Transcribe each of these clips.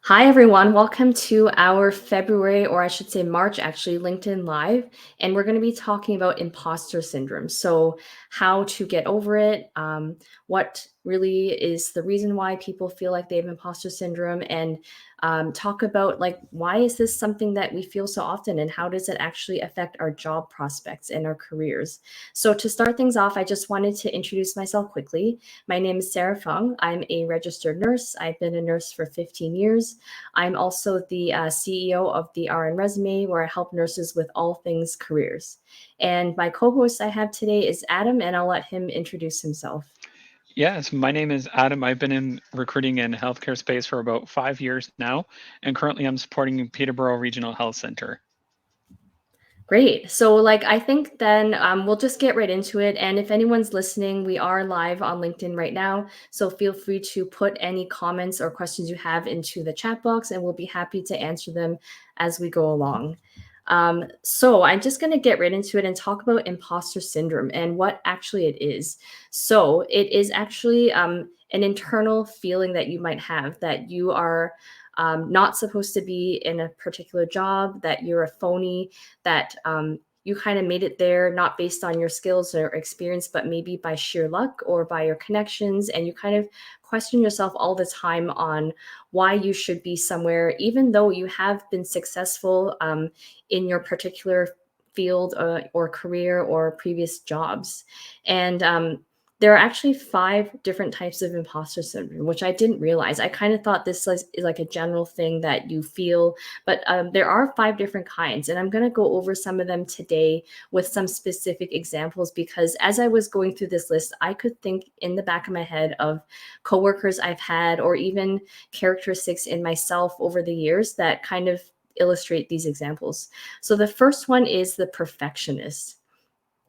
Hi, everyone. Welcome to our February, or I should say March, actually, LinkedIn Live. And we're going to be talking about imposter syndrome. So, how to get over it, what really is the reason why people feel like they have imposter syndrome, and talk about like why is this something that we feel so often, and how does it actually affect our job prospects and our careers. So, to start things off, I just wanted to introduce myself quickly. My name is Sarah Fung. I'm a registered nurse. I've been a nurse for 15 years. I'm also the CEO of the RN Resume, where I help nurses with all things careers. And my co host I have today is Adam, and I'll let him introduce himself. Yes, my name is Adam. I've been in recruiting and healthcare space for about 5 years now, and currently I'm supporting Peterborough Regional Health Center. Great. So, I think then we'll just get right into it. And if anyone's listening, we are live on LinkedIn right now. So, feel free to put any comments or questions you have into the chat box, and we'll be happy to answer them as we go along. So, I'm just going to get right into it and talk about imposter syndrome and what actually it is. So, it is actually an internal feeling that you might have that you are not supposed to be in a particular job, that you're a phony, that you kind of made it there not based on your skills or experience, but maybe by sheer luck or by your connections. And you kind of question yourself all the time on why you should be somewhere, even though you have been successful in your particular field or career or previous jobs. And there are actually five different types of imposter syndrome, which I didn't realize. I kind of thought this is like a general thing that you feel, but there are five different kinds. And I'm going to go over some of them today with some specific examples because as I was going through this list, I could think in the back of my head of coworkers I've had or even characteristics in myself over the years that kind of illustrate these examples. So the first one is the perfectionist.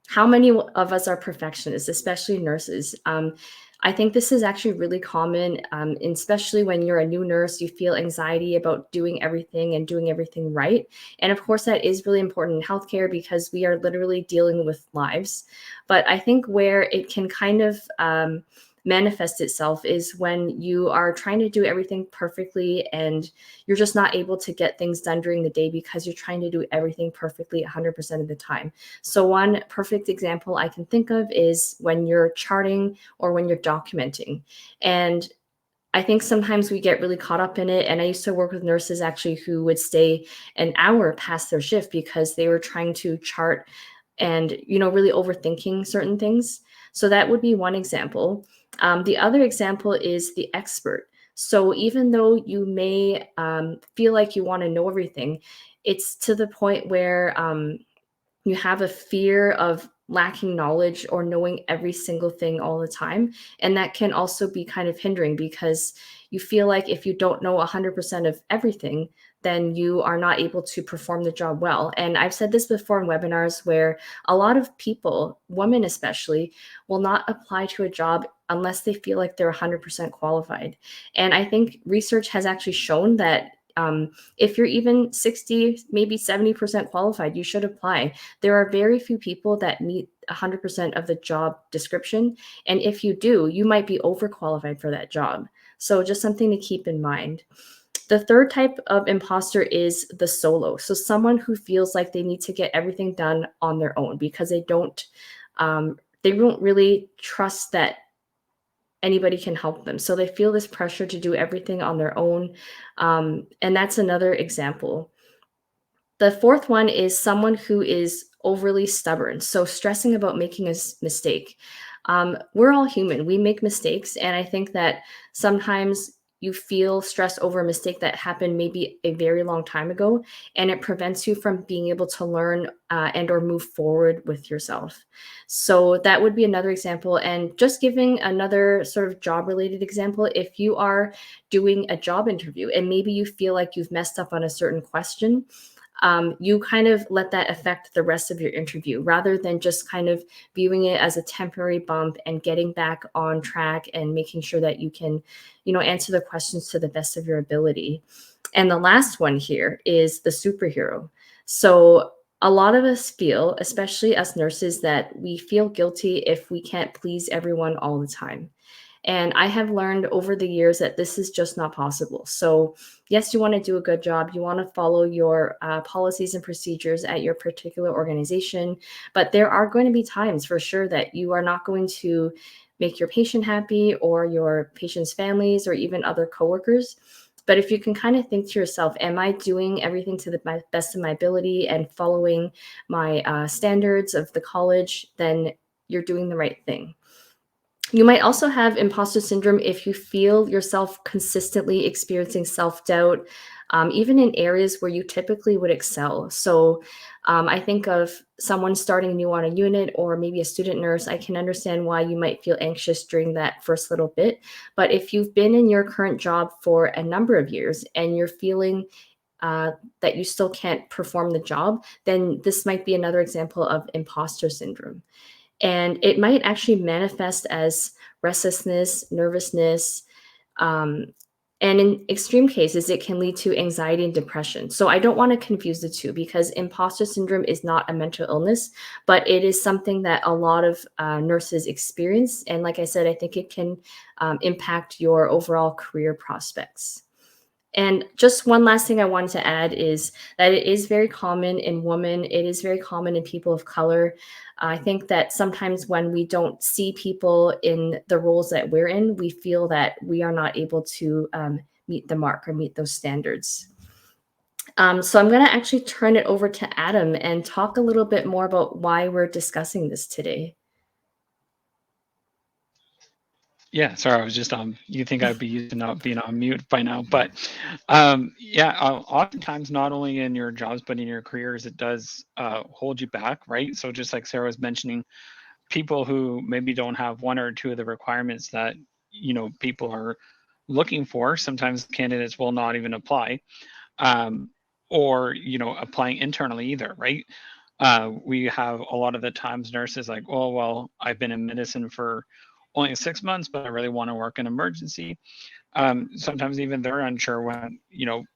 How many of us are perfectionists, especially nurses? I think this is actually really common, especially when you're a new nurse. You feel anxiety about doing everything and doing everything right. And of course, that is really important in healthcare because we are literally dealing with lives. But I think where it can kind of manifest itself is when you are trying to do everything perfectly and you're just not able to get things done during the day because you're trying to do everything perfectly 100% of the time. So, one perfect example I can think of is when you're charting or when you're documenting. And I think sometimes we get really caught up in it. And I used to work with nurses actually who would stay an hour past their shift because they were trying to chart and, really overthinking certain things. So that would be one example. The other example is the expert. So even though you may feel like you want to know everything, it's to the point where you have a fear of lacking knowledge or knowing every single thing all the time. And that can also be kind of hindering because you feel like if you don't know 100% of everything, then you are not able to perform the job well. And I've said this before in webinars where a lot of people, women especially, will not apply to a job unless they feel like they're 100% qualified. And I think research has actually shown that if you're even 60, maybe 70% qualified, you should apply. There are very few people that meet 100% of the job description. And if you do, you might be overqualified for that job. So just something to keep in mind. The third type of imposter is the solo. So someone who feels like they need to get everything done on their own because they don't really trust that anybody can help them. So they feel this pressure to do everything on their own. And that's another example. The fourth one is someone who is overly stubborn. So stressing about making a mistake. We're all human. We make mistakes. And I think that sometimes you feel stressed over a mistake that happened maybe a very long time ago, and it prevents you from being able to learn and or move forward with yourself. So that would be another example. And just giving another sort of job related example, if you are doing a job interview and maybe you feel like you've messed up on a certain question, you kind of let that affect the rest of your interview rather than just kind of viewing it as a temporary bump and getting back on track and making sure that you can, answer the questions to the best of your ability. And the last one here is the superhero. So a lot of us feel, especially as nurses, that we feel guilty if we can't please everyone all the time. And I have learned over the years that this is just not possible. So, yes, you want to do a good job. You want to follow your policies and procedures at your particular organization. But there are going to be times for sure that you are not going to make your patient happy or your patient's families or even other coworkers. But if you can kind of think to yourself, am I doing everything to my best of my ability and following my standards of the college, then you're doing the right thing. You might also have imposter syndrome if you feel yourself consistently experiencing self doubt, even in areas where you typically would excel. So, I think of someone starting new on a unit or maybe a student nurse. I can understand why you might feel anxious during that first little bit. But if you've been in your current job for a number of years and you're feeling uh, that you still can't perform the job, then this might be another example of imposter syndrome. And it might actually manifest as restlessness, nervousness, um, and in extreme cases, it can lead to anxiety and depression. So I don't want to confuse the two because imposter syndrome is not a mental illness, but it is something that a lot of nurses experience. And like I said, I think it can impact your overall career prospects. And just one last thing I wanted to add is that it is very common in women. It is very common in people of color. I think that sometimes when we don't see people in the roles that we're in, we feel that we are not able to meet the mark or meet those standards. So I'm going to actually turn it over to Adam and talk a little bit more about why we're discussing this today. Yeah, sorry, I was just you think I'd be used to not being on mute by now, but yeah, oftentimes not only in your jobs but in your careers, it does hold you back, right? So just like Sarah was mentioning, people who maybe don't have one or two of the requirements that people are looking for, sometimes candidates will not even apply, um, or applying internally either, right? We have a lot of the times nurses like, oh well, I've been in medicine for only 6 months, but I really want to work in emergency. Sometimes even they're unsure when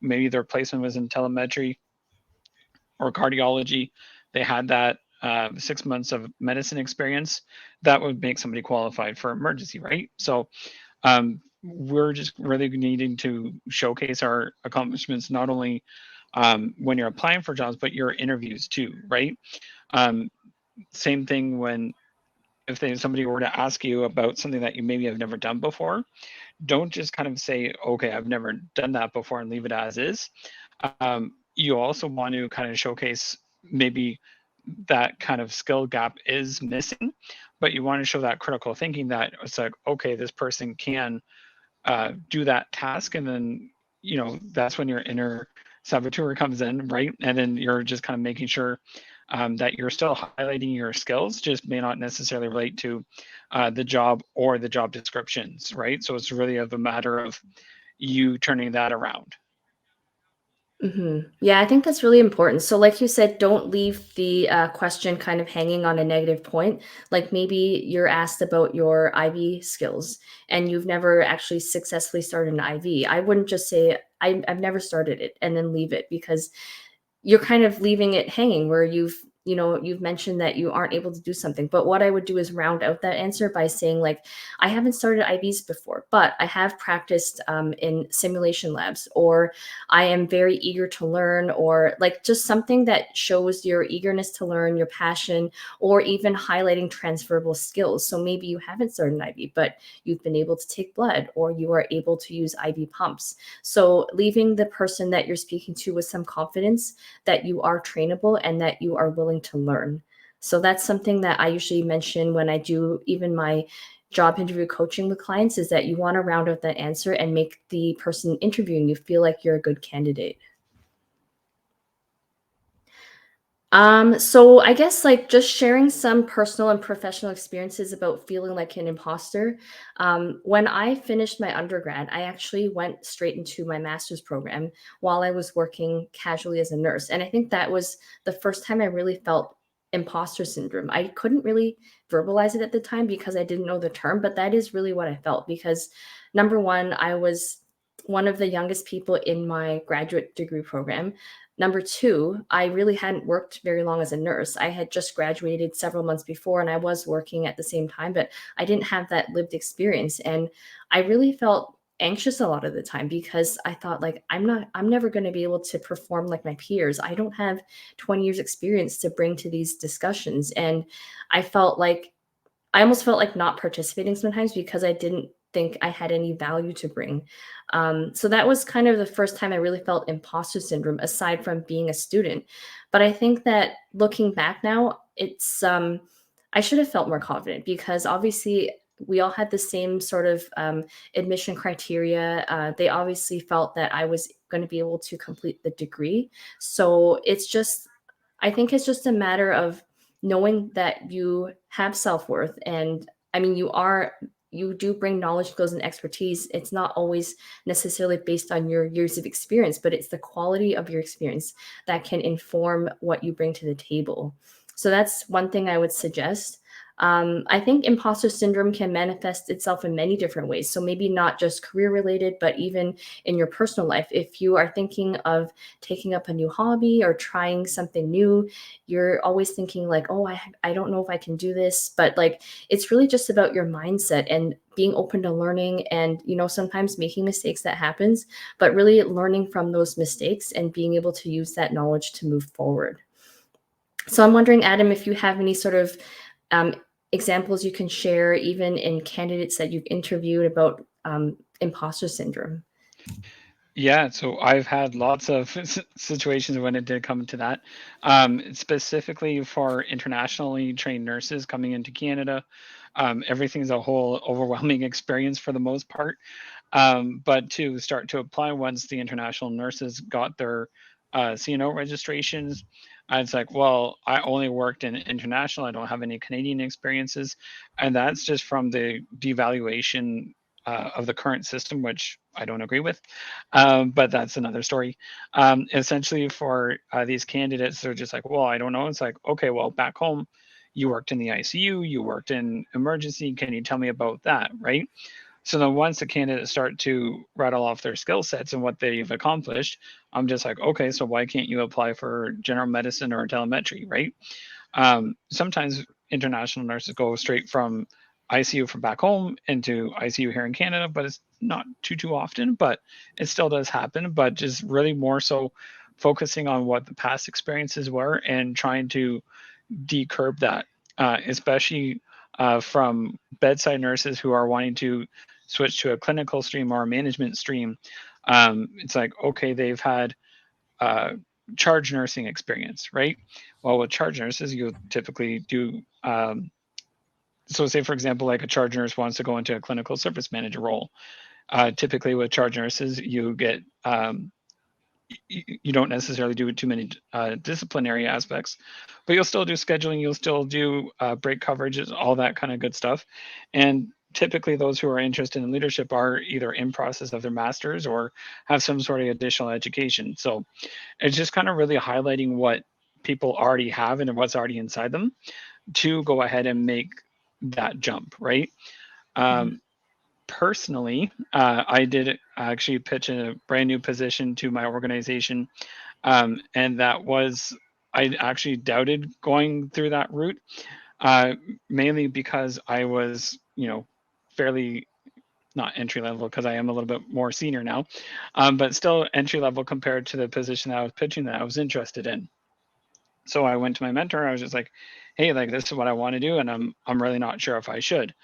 maybe their placement was in telemetry or cardiology. They had that 6 months of medicine experience that would make somebody qualified for emergency, right? So we're just really needing to showcase our accomplishments not only when you're applying for jobs, but your interviews too, right? Um, Same thing when if somebody were to ask you about something that you maybe have never done before, don't just kind of say, okay, I've never done that before and leave it as is. You also want to kind of showcase maybe that kind of skill gap is missing, but you want to show that critical thinking that it's like, okay, this person can do that task. And then, that's when your inner saboteur comes in, right? And then you're just kind of making sure that you're still highlighting your skills, just may not necessarily relate to the job or the job descriptions, right? So it's really of a matter of you turning that around. Yeah, I think that's really important. So, like you said, don't leave the question kind of hanging on a negative point. Like maybe you're asked about your IV skills and you've never actually successfully started an IV. I wouldn't just say, I've never started it and then leave it because you're kind of leaving it hanging where you've mentioned that you aren't able to do something. But what I would do is round out that answer by saying, like, I haven't started IVs before, but I have practiced in simulation labs, or I am very eager to learn, or like just something that shows your eagerness to learn, your passion, or even highlighting transferable skills. So maybe you haven't started an IV, but you've been able to take blood, or you are able to use IV pumps. So leaving the person that you're speaking to with some confidence that you are trainable and that you are willing to learn. So that's something that I usually mention when I do even my job interview coaching with clients, is that you want to round out that answer and make the person interviewing you feel like you're a good candidate. So I guess like just sharing some personal and professional experiences about feeling like an imposter. When I finished my undergrad, I actually went straight into my master's program while I was working casually as a nurse. And I think that was the first time I really felt imposter syndrome. I couldn't really verbalize it at the time because I didn't know the term, but that is really what I felt because number one, I was one of the youngest people in my graduate degree program. Number two, I really hadn't worked very long as a nurse. I had just graduated several months before and I was working at the same time, but I didn't have that lived experience. And I really felt anxious a lot of the time because I thought like I'm never going to be able to perform like my peers. I don't have 20 years experience to bring to these discussions. And I felt like I almost felt like not participating sometimes because I didn't think I had any value to bring. So that was kind of the first time I really felt imposter syndrome, aside from being a student. But I think that looking back now, I should have felt more confident because obviously we all had the same sort of admission criteria. They obviously felt that I was going to be able to complete the degree. So I think it's just a matter of knowing that you have self-worth. And I mean, you do bring knowledge, skills, and expertise. It's not always necessarily based on your years of experience, but it's the quality of your experience that can inform what you bring to the table. So that's one thing I would suggest. I think imposter syndrome can manifest itself in many different ways. So maybe not just career related, but even in your personal life. If you are thinking of taking up a new hobby or trying something new, you're always thinking like, oh, I don't know if I can do this. But like, it's really just about your mindset and being open to learning and, sometimes making mistakes that happens, but really learning from those mistakes and being able to use that knowledge to move forward. So I'm wondering, Adam, if you have any sort of um, examples you can share, even in candidates that you've interviewed about imposter syndrome. Yeah, so I've had lots of situations when it did come to that. Specifically for internationally trained nurses coming into Canada, everything's a whole overwhelming experience for the most part. But to start to apply once the international nurses got their CNO registrations, it's like, well, I only worked in international. I don't have any Canadian experiences, and that's just from the devaluation of the current system, which I don't agree with. But that's another story. Essentially, for these candidates, they're just like, well, I don't know. It's like, okay, well, back home, you worked in the ICU, you worked in emergency. Can you tell me about that, right? So then once the candidates start to rattle off their skill sets and what they've accomplished, I'm just like, okay, so why can't you apply for general medicine or telemetry, right? Sometimes international nurses go straight from ICU from back home into ICU here in Canada, but it's not too often, but it still does happen. But just really more so focusing on what the past experiences were and trying to decurb that, especially from bedside nurses who are wanting to switch to a clinical stream or a management stream. It's like, okay, they've had uh, charge nursing experience, right? Well, with charge nurses, you typically do. So, say for example, like a charge nurse wants to go into a clinical service manager role. Typically, with charge nurses, you get you don't necessarily do too many disciplinary aspects, but you'll still do scheduling, you'll still do break coverages, all that kind of good stuff. And typically, those who are interested in leadership are either in process of their masters or have some sort of additional education. So it's just kind of really highlighting what people already have and what's already inside them to go ahead and make that jump, right? Mhm. Um, Personally, I did actually pitch a brand new position to my organization, and that was I actually doubted going through that route, uh, mainly because I was, fairly not entry level because I am a little bit more senior now, but still entry level compared to the position that I was pitching that I was interested in. So I went to my mentor. I was just like, "Hey, like this is what I want to do, and I'm really not sure if I should."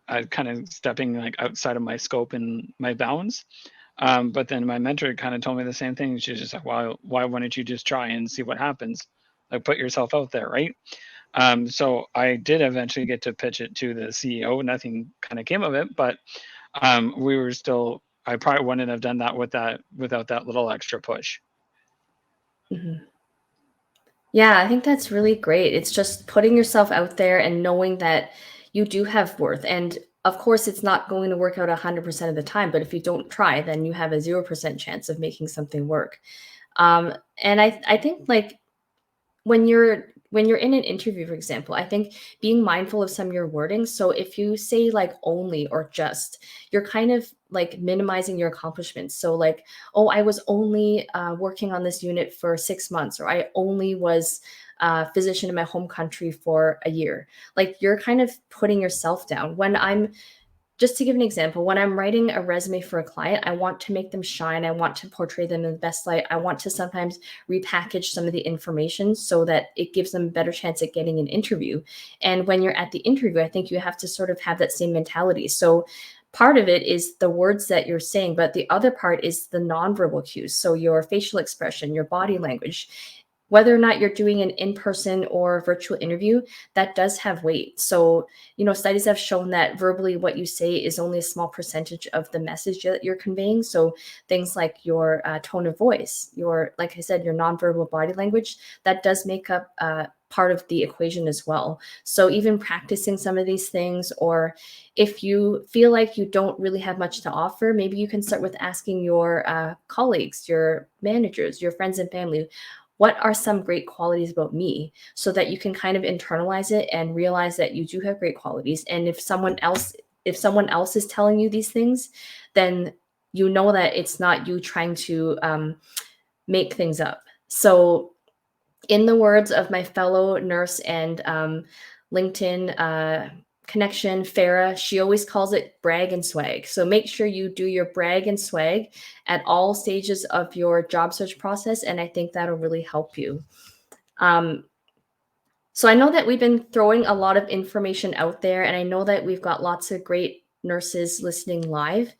I kind of stepping like outside of my scope and my bounds. But then my mentor kind of told me the same thing. She's just like, why wouldn't you just try and see what happens? Like put yourself out there, right? So I did eventually get to pitch it to the CEO. Nothing kind of came of it, but we were still. I probably wouldn't have done that without that little extra push. Mhm. Yeah, I think that's really great. It's just putting yourself out there and knowing that you do have worth. And of course, it's not going to work out 100% of the time, but if you don't try, then you have a 0% chance of making something work. And I think like when you're when you're in an interview, for example, I think being mindful of some of your wording. So if you say like only or just, you're kind of like minimizing your accomplishments. So like, oh, I was only working on this unit for 6 months, or I only was a physician in my home country for a year. Like you're kind of putting yourself down. When I'm just to give an example, when I'm writing a resume for a client, I want to make them shine. I want to portray them in the best light. I want to sometimes repackage some of the information so that it gives them a better chance at getting an interview. And when you're at the interview, I think you have to sort of have that same mentality. So part of it is the words that you're saying, but the other part is the nonverbal cues. So your facial expression, your body language. Whether or not you're doing an in-person or virtual interview, that does have weight. So studies have shown that verbally what you say is only a small percentage of the message that you're conveying. So things like your tone of voice, like I said, your nonverbal body language, that does make up part of the equation as well. So even practicing some of these things, or if you feel like you don't really have much to offer, maybe you can start with asking your colleagues, your managers, your friends and family, what are some great qualities about me, so that you can kind of internalize it and realize that you do have great qualities. And if someone else is telling you these things, then you know that it's not you trying to make things up. So in the words of my fellow nurse and LinkedIn connection, Farah, she always calls it brag and swag. So make sure you do your brag and swag at all stages of your job search process. And I think that'll really help you. Um, so I know that we've been throwing a lot of information out there, and I know that we've got lots of great nurses listening live.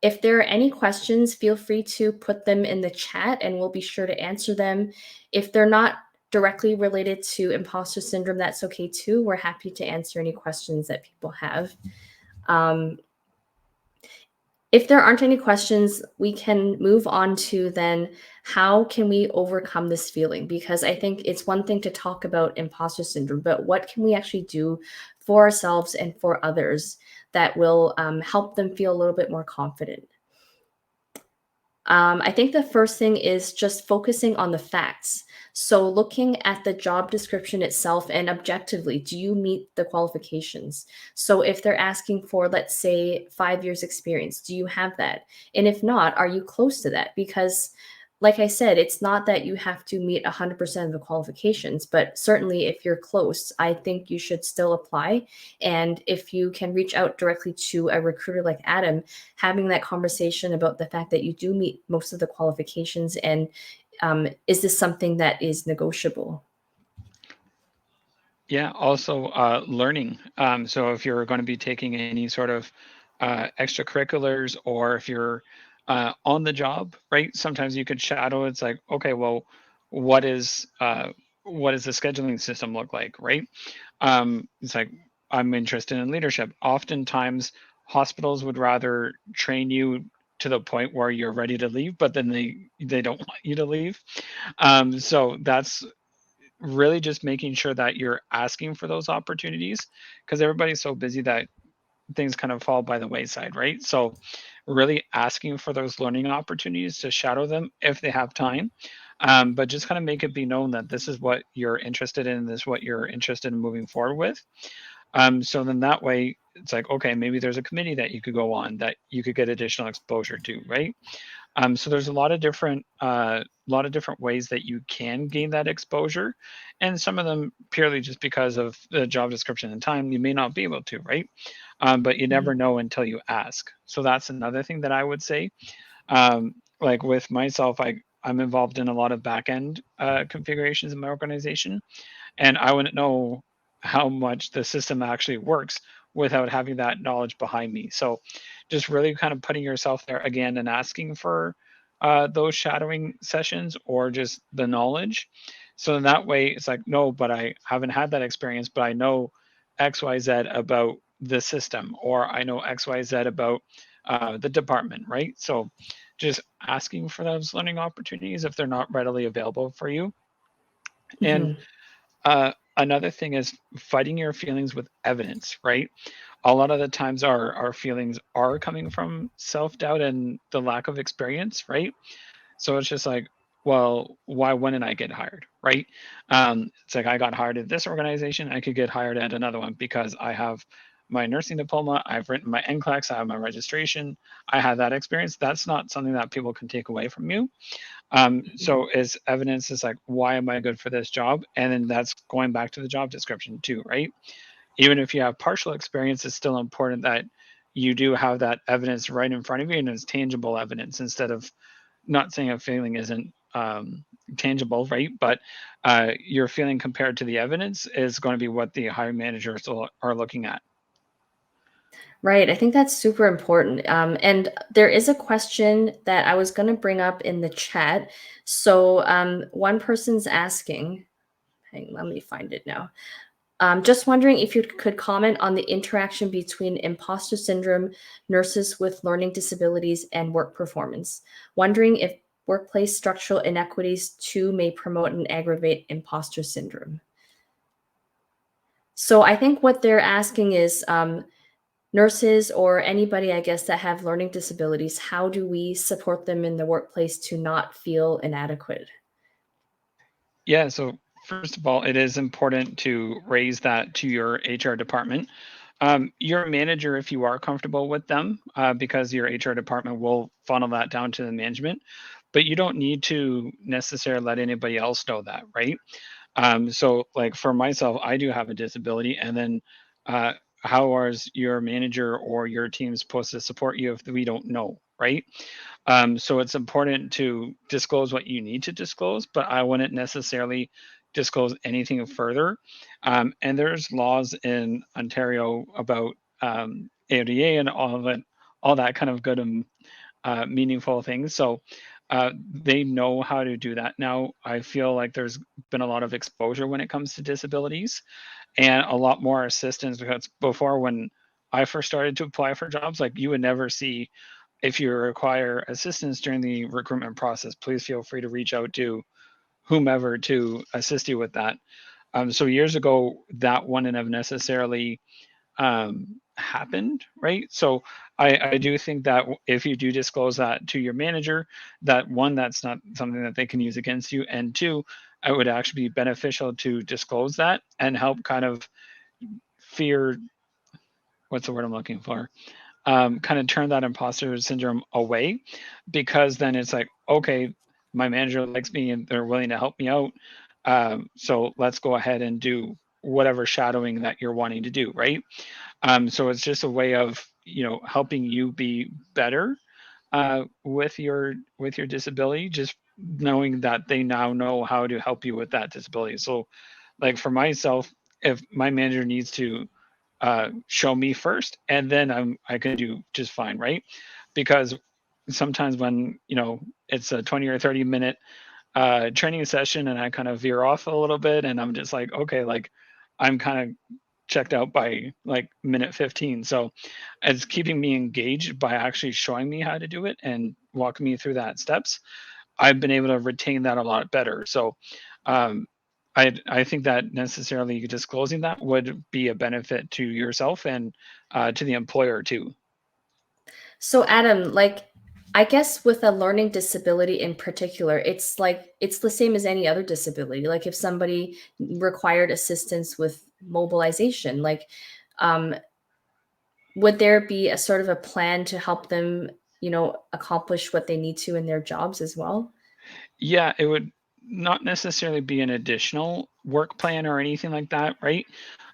If there are any questions, feel free to put them in the chat and we'll be sure to answer them. If they're not directly related to imposter syndrome, that's okay too. We're happy to answer any questions that people have. Um, if there aren't any questions, we can move on to then how can we overcome this feeling? Because I think it's one thing to talk about imposter syndrome, but what can we actually do for ourselves and for others that will help them feel a little bit more confident? I think the first thing is just focusing on the facts. So, looking at the job description itself and objectively, do you meet the qualifications? So, if they're asking for, let's say, 5 years experience, do you have that? And if not, are you close to that? Because like I said, it's not that you have to meet 100% of the qualifications, but certainly if you're close, I think you should still apply. And if you can reach out directly to a recruiter like Adam, having that conversation about the fact that you do meet most of the qualifications, and is this something that is negotiable? Yeah, also learning. So if you're going to be taking any sort of extracurriculars, or if you're on the job, right? Sometimes you could shadow. It's like, okay, well, what is uh, what does the scheduling system look like, right? It's like, I'm interested in leadership. Oftentimes, hospitals would rather train you to the point where you're ready to leave, but then they don't want you to leave. So that's really just making sure that you're asking for those opportunities, because everybody's so busy that things kind of fall by the wayside, right? So really asking for those learning opportunities to shadow them if they have time. But just kind of make it be known that this is what you're interested in, this is what you're interested in moving forward with. So then that way it's like, okay, maybe there's a committee that you could go on that you could get additional exposure to, right? So there's a lot of different ways that you can gain that exposure, and some of them purely just because of the job description and time you may not be able to, right? But you never Mhm. know until you ask. So that's another thing that I would say. Like with myself, I'm involved in a lot of back end configurations in my organization, and I wouldn't know how much the system actually works without having that knowledge behind me. So just really kind of putting yourself there again and asking for those shadowing sessions or just the knowledge. So in that way, it's like, no, but I haven't had that experience, but I know XYZ about the system, or I know XYZ about the department, right? So just asking for those learning opportunities if they're not readily available for you. And Mhm. another thing is fighting your feelings with evidence, right? A lot of the times our feelings are coming from self-doubt and the lack of experience, right? So it's just like, well, why wouldn't I get hired, right? It's like I got hired at this organization, I could get hired at another one because I have my nursing diploma, I've written my NCLEX, I have my registration, I have that experience. That's not something that people can take away from you. So is evidence is like, why am I good for this job? And then that's going back to the job description too, right? Even if you have partial experience, it's still important that you do have that evidence right in front of you and it's tangible evidence instead of, not saying a feeling isn't tangible, right? But your feeling compared to the evidence is going to be what the hiring managers are looking at. Right. I think that's super important. And there is a question that I was going to bring up in the chat. So one person's asking, hang, let me find it now. Just wondering if you could comment on the interaction between imposter syndrome, nurses with learning disabilities, and work performance. Wondering if workplace structural inequities too may promote and aggravate imposter syndrome. So I think what they're asking is nurses or anybody, I guess, that have learning disabilities, how do we support them in the workplace to not feel inadequate? Yeah. So first of all, it is important to raise that to your HR department. Your manager, if you are comfortable with them, because your HR department will funnel that down to the management, but you don't need to necessarily let anybody else know that, right? So like for myself, I do have a disability, and then uh, how is your manager or your team supposed to support you if we don't know, right? So it's important to disclose what you need to disclose, but I wouldn't necessarily disclose anything further. And there's laws in Ontario about AODA and all of it, all that kind of good and meaningful things. So they know how to do that now. I feel like there's been a lot of exposure when it comes to disabilities and a lot more assistance, because before, when I first started to apply for jobs, like you would never see, if you require assistance during the recruitment process, please feel free to reach out to whomever to assist you with that. So years ago, that wouldn't have necessarily happened, right? So I do think that if you do disclose that to your manager, that one, that's not something that they can use against you, and two, it would actually be beneficial to disclose that and help kind of fear, what's the word I'm looking for? Kind of turn that imposter syndrome away, because then it's like, okay, my manager likes me and they're willing to help me out. So let's go ahead and do whatever shadowing that you're wanting to do, right? So it's just a way of, helping you be better with your disability, just knowing that they now know how to help you with that disability. So, like for myself, if my manager needs to show me first, and then I can do just fine, right? Because sometimes when it's a 20 or 30 minute training session and I kind of veer off a little bit, and I'm just like, okay, like I'm kind of checked out by like minute 15. So it's keeping me engaged by actually showing me how to do it and walking me through that steps. I've been able to retain that a lot better. So um, I think that necessarily disclosing that would be a benefit to yourself and to the employer too. So Adam, like I guess with a learning disability in particular, it's like it's the same as any other disability. Like if somebody required assistance with mobilization, like um, would there be a sort of a plan to help them, accomplish what they need to in their jobs as well? Yeah, it would not necessarily be an additional work plan or anything like that, right?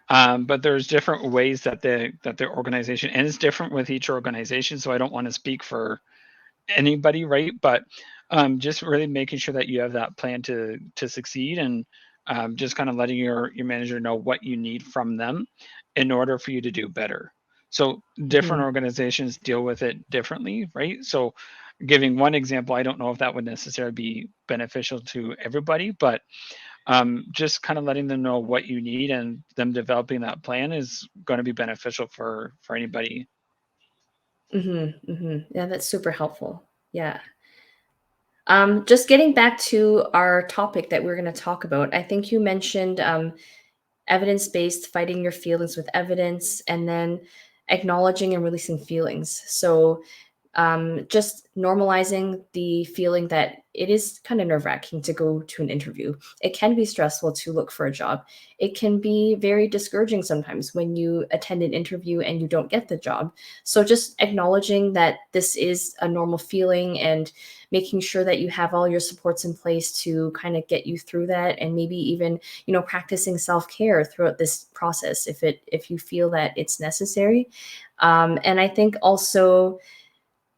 But there's different ways that the organization, and it's different with each organization. So I don't want to speak for anybody, right? But just really making sure that you have that plan to succeed, and just kind of letting your manager know what you need from them in order for you to do better. So different Mhm. organizations deal with it differently, right? So giving one example, I don't know if that would necessarily be beneficial to everybody, but just kind of letting them know what you need and them developing that plan is going to be beneficial for anybody. Yeah, that's super helpful. Yeah. Just getting back to our topic that we're going to talk about, I think you mentioned evidence based, fighting your feelings with evidence, and then acknowledging and releasing feelings. So, Just normalizing the feeling that it is kind of nerve wracking to go to an interview. It can be stressful to look for a job. It can be very discouraging sometimes when you attend an interview and you don't get the job. So, just acknowledging that this is a normal feeling and making sure that you have all your supports in place to kind of get you through that, and maybe even practicing self-care throughout this process if you feel that it's necessary. And I think also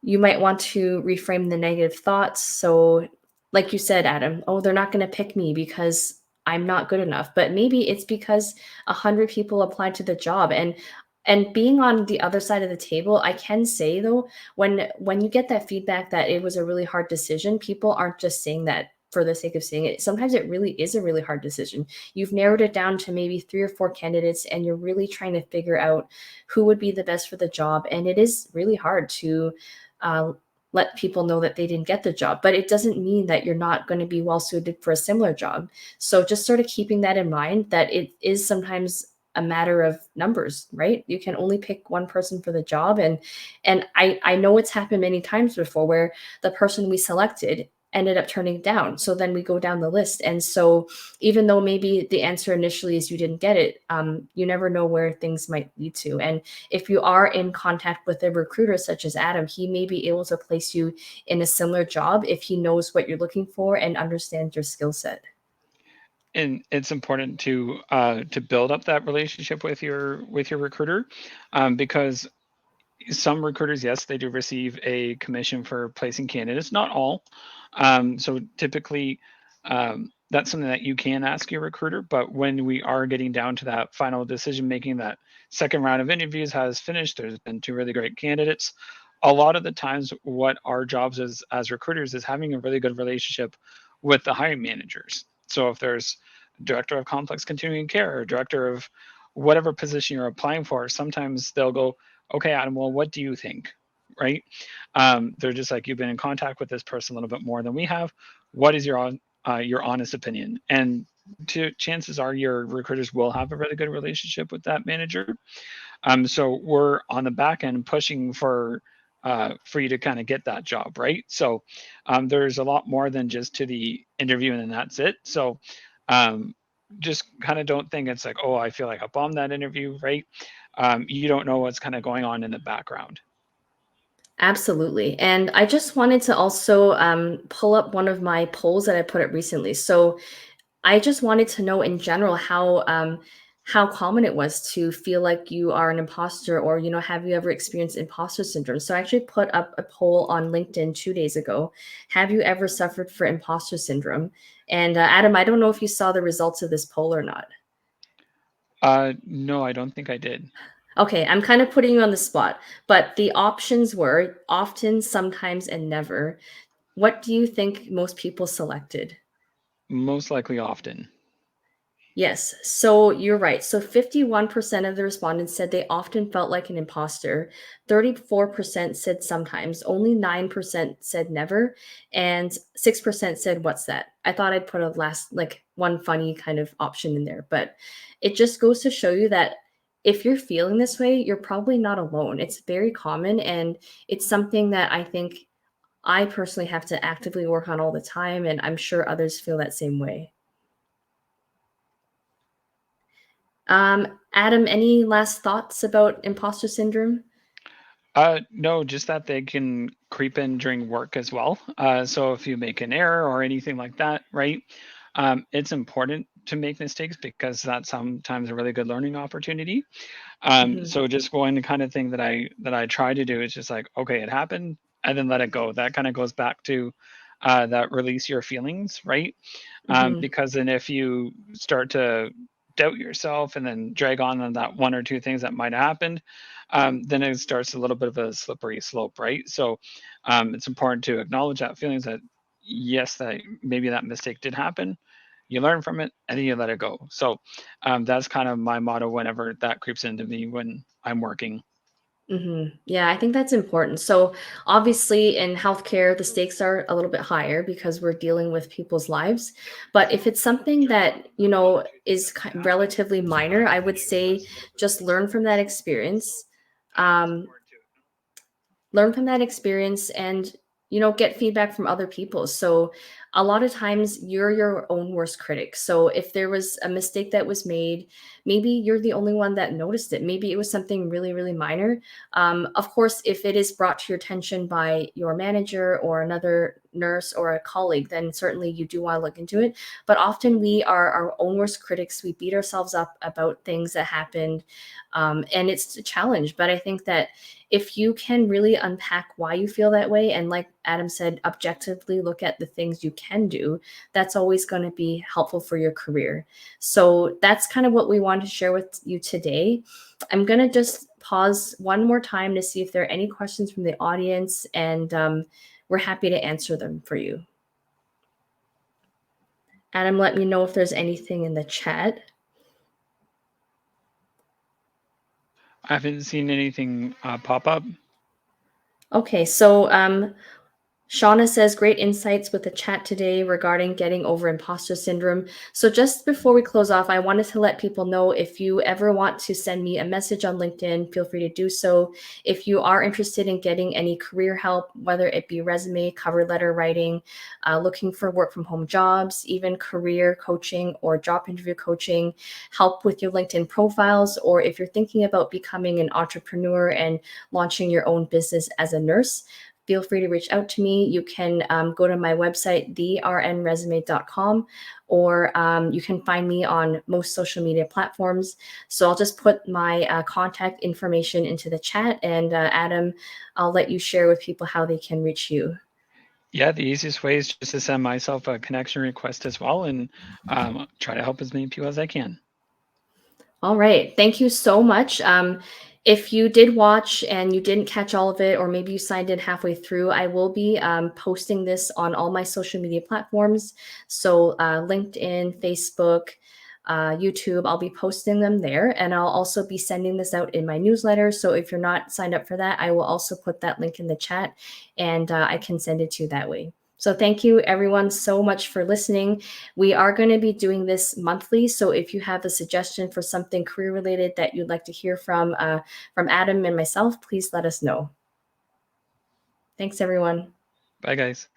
you might want to reframe the negative thoughts. So, like you said, Adam, oh, they're not going to pick me because I'm not good enough. But maybe it's because 100 people applied to the job. And being on the other side of the table, I can say though, when you get that feedback that it was a really hard decision, people aren't just saying that for the sake of saying it. Sometimes it really is a really hard decision. You've narrowed it down to maybe 3 or 4 candidates, and you're really trying to figure out who would be the best for the job. And it is really hard to uh, let people know that they didn't get the job, but it doesn't mean that you're not going to be well suited for a similar job. So just sort of keeping that in mind, that it is sometimes a matter of numbers, right? You can only pick one person for the job. And I know it's happened many times before where the person we selected ended up turning down. So then we go down the list. And so even though maybe the answer initially is you didn't get it, you never know where things might lead to. And if you are in contact with a recruiter such as Adam, he may be able to place you in a similar job if he knows what you're looking for and understands your skill set. And it's important to build up that relationship with your recruiter, because some recruiters, yes, they do receive a commission for placing candidates, not all. So typically, that's something that you can ask your recruiter. But when we are getting down to that final decision making, that second round of interviews has finished, there's been 2 really great candidates. A lot of the times, what our jobs as recruiters is having a really good relationship with the hiring managers. So if there's director of complex continuing care or director of whatever position you're applying for, sometimes they'll go, okay, Adam, well, what do you think? Right? They're just like, you've been in contact with this person a little bit more than we have. What is your honest opinion? And chances are your recruiters will have a really good relationship with that manager. So we're on the back end pushing for you to kind of get that job, right? So there's a lot more than just to the interview and then that's it. So um, just kind of don't think it's like, oh, I feel like I bombed that interview, right? You don't know what's kind of going on in the background. Absolutely. And I just wanted to also pull up one of my polls that I put up recently. So I just wanted to know in general how common it was to feel like you are an imposter, or have you ever experienced imposter syndrome? So I actually put up a poll on LinkedIn 2 days ago. Have you ever suffered for imposter syndrome? And Adam, I don't know if you saw the results of this poll or not. No, I don't think I did. Okay, I'm kind of putting you on the spot, but the options were often, sometimes, and never. What do you think most people selected? Most likely often. Yes, so you're right. So 51% of the respondents said they often felt like an imposter. 34% said sometimes. Only 9% said never. And 6% said, what's that? I thought I'd put a last, like one funny kind of option in there. But it just goes to show you that if you're feeling this way, you're probably not alone. It's very common. And it's something that I think I personally have to actively work on all the time. And I'm sure others feel that same way. Adam, any last thoughts about imposter syndrome? No, just that they can creep in during work as well. So if you make an error or anything like that, right? It's important to make mistakes because that's sometimes a really good learning opportunity. Mhm, So just one kind of thing that I try to do is just like, okay, it happened, and then let it go. That kind of goes back to that release your feelings, right? mhm, Because then if you start to doubt yourself and then drag on that 1 or 2 things that might have happened, then it starts a little bit of a slippery slope, right? So it's important to acknowledge that feelings that yes, that maybe that mistake did happen. You learn from it and then you let it go. So that's kind of my motto whenever that creeps into me when I'm working. mhm. Yeah, I think that's important. So, obviously, in healthcare, the stakes are a little bit higher because we're dealing with people's lives. But if it's something that, is relatively minor, I would say just learn from that experience. Um, learn from that experience and get feedback from other people. So a lot of times you're your own worst critic. So if there was a mistake that was made, maybe you're the only one that noticed it. Maybe it was something really, really minor. Of course, if it is brought to your attention by your manager or another nurse or a colleague, then certainly you do want to look into it. But often we are our own worst critics. We beat ourselves up about things that happened, and it's a challenge. But I think that if you can really unpack why you feel that way, and like Adam said, objectively look at the things you can do, that's always going to be helpful for your career. So that's kind of what we wanted to share with you today. I'm going to just pause one more time to see if there are any questions from the audience, and we're happy to answer them for you. Adam, let me know if there's anything in the chat. I haven't seen anything pop up. Okay, so Shauna says, great insights with the chat today regarding getting over imposter syndrome. So just before we close off, I wanted to let people know, if you ever want to send me a message on LinkedIn, feel free to do so. If you are interested in getting any career help, whether it be resume, cover letter writing, looking for work from home jobs, even career coaching or job interview coaching, help with your LinkedIn profiles, or if you're thinking about becoming an entrepreneur and launching your own business as a nurse, feel free to reach out to me. You can go to my website, thernresume.com, or you can find me on most social media platforms. So I'll just put my contact information into the chat, and Adam, I'll let you share with people how they can reach you. Yeah, the easiest way is just to send myself a connection request as well, and try to help as many people as I can. All right. Thank you so much. If you did watch and you didn't catch all of it, or maybe you signed in halfway through, I will be posting this on all my social media platforms. So LinkedIn, Facebook, YouTube, I'll be posting them there. And I'll also be sending this out in my newsletter. So if you're not signed up for that, I will also put that link in the chat, and I can send it to you that way. So thank you everyone so much for listening. We are going to be doing this monthly. So if you have a suggestion for something career related that you'd like to hear from Adam and myself, please let us know. Thanks, everyone. Bye, guys.